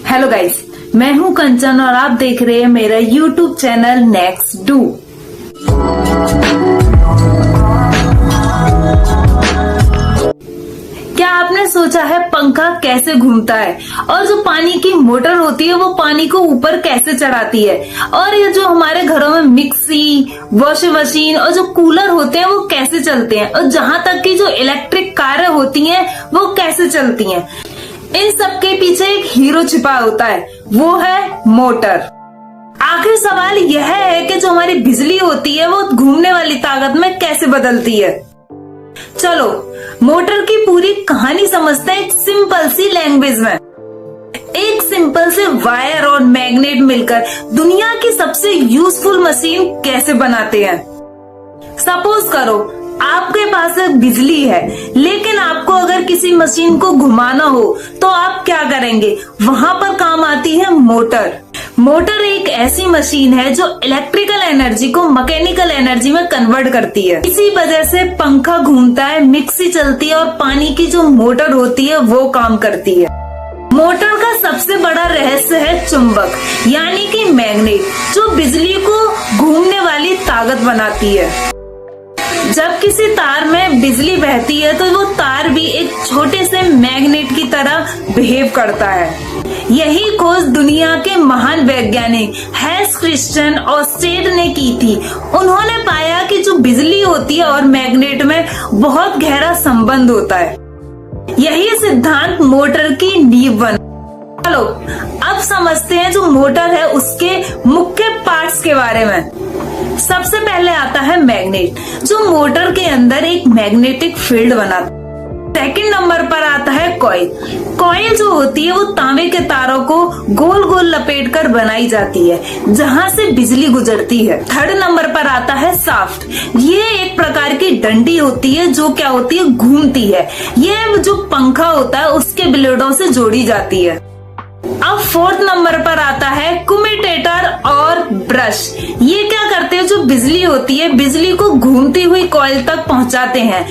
Hello guys, मैं हूं कंचन और आप देख रहे हैं मेरा यूट्यूब चैनल नेक्स्ट डू। क्या आपने सोचा है पंखा कैसे घूमता है और जो पानी की मोटर होती है वो पानी को ऊपर कैसे चढ़ाती है, और ये जो हमारे घरों में मिक्सी, वॉशिंग मशीन और जो कूलर होते हैं वो कैसे चलते हैं, और जहां तक की जो इलेक्ट्रिक कारें होती हैं वो कैसे चलती हैं। इन सब के पीछे एक हीरो छिपा होता है, वो है मोटर। आखिर सवाल यह है कि जो हमारी बिजली होती है वो घूमने वाली ताकत में कैसे बदलती है। चलो मोटर की पूरी कहानी समझते हैं एक सिंपल सी लैंग्वेज में। एक सिंपल से वायर और मैग्नेट मिलकर दुनिया की सबसे यूजफुल मशीन कैसे बनाते हैं। सपोज करो आपके पास बिजली है, लेकिन आपको अगर किसी मशीन को घुमाना हो तो आप क्या करेंगे। वहां पर काम आती है मोटर। मोटर एक ऐसी मशीन है जो इलेक्ट्रिकल एनर्जी को मैकेनिकल एनर्जी में कन्वर्ट करती है। इसी वजह से पंखा घूमता है, मिक्सी चलती है और पानी की जो मोटर होती है वो काम करती है। मोटर का सबसे बड़ा रहस्य है चुंबक यानी कि मैग्नेट, जो बिजली को घूमने वाली ताकत बनाती है। जब किसी तार में बिजली बहती है तो वो तार भी एक छोटे से मैग्नेट की तरह बिहेव करता है। यही खोज दुनिया के महान वैज्ञानिक हैंस क्रिश्चियन ऑस्टेड ने की थी। उन्होंने पाया कि जो बिजली होती है और मैग्नेट में बहुत गहरा संबंध होता है। यही सिद्धांत मोटर की नींव बना। चलो अब समझते हैं जो मोटर है उसके मुख्य पार्ट्स के बारे में। सबसे पहले आता है मैग्नेट, जो मोटर के अंदर एक मैग्नेटिक फील्ड बनाता है। सेकंड नंबर पर आता है कॉइल। कॉइल जो होती है वो तांबे के तारों को गोल गोल लपेटकर बनाई जाती है, जहां से बिजली गुजरती है। थर्ड नंबर पर आता है शाफ्ट। ये एक प्रकार की डंडी होती है जो क्या होती है, घूमती है। ये जो पंखा होता है उसके ब्लेडों से जोड़ी जाती है। अब फोर्थ नंबर पर आता है कम्यूटेटर और ब्रश। ये क्या करते हैं, जो बिजली होती है बिजली को घूमती हुई कॉइल तक पहुंचाते हैं।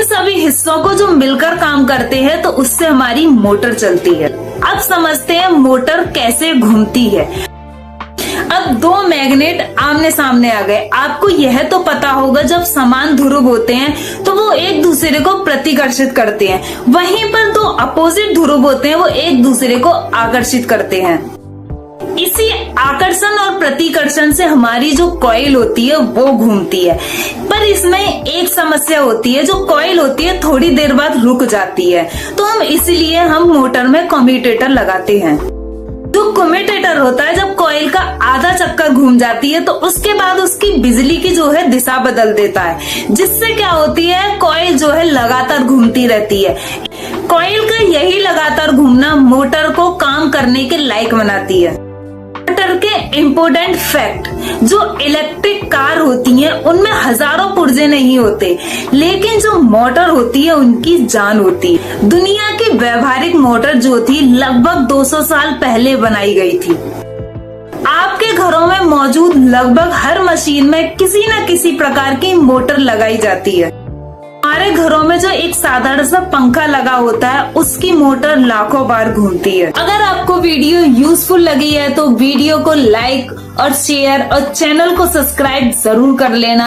सभी हिस्सों को जो मिलकर काम करते हैं तो उससे हमारी मोटर चलती है। अब समझते हैं मोटर कैसे घूमती है। अब दो मैग्नेट आमने सामने आ गए। आपको यह तो पता होगा जब समान ध्रुव होते हैं तो वो एक दूसरे को प्रतिकर्षित करते हैं, वहीं पर दो अपोजिट ध्रुव होते हैं वो एक दूसरे को आकर्षित करते हैं। इसी आकर्षण और प्रतिकर्षण से हमारी जो कॉइल होती है वो घूमती है। पर इसमें एक समस्या होती है, जो कॉइल होती है थोड़ी देर बाद रुक जाती है, तो इसलिए हम मोटर में कम्यूटेटर लगाते हैं। जो कम्यूटेटर होता है जब कॉइल का आधा चक्कर घूम जाती है तो उसके बाद उसकी बिजली की जो है दिशा बदल देता है, जिससे क्या होती है कॉइल जो है लगातार घूमती रहती है। कॉइल का यही लगातार घूमना मोटर को काम करने के लायक बनाती है। मोटर के इम्पोर्टेंट फैक्ट, जो इलेक्ट्रिक कार होती हैं उनमें हजारों पुर्जे नहीं होते, लेकिन जो मोटर होती है उनकी जान होती है। दुनिया की व्यवहारिक मोटर जो थी लगभग 200 साल पहले बनाई गई थी। आपके घरों में मौजूद लगभग हर मशीन में किसी न किसी प्रकार की मोटर लगाई जाती है। हमारे घरों में जो एक साधारण सा पंखा लगा होता है उसकी मोटर लाखों बार घूमती है। अगर आपको वीडियो यूजफुल लगी है तो वीडियो को लाइक और शेयर और चैनल को सब्सक्राइब जरूर कर लेना।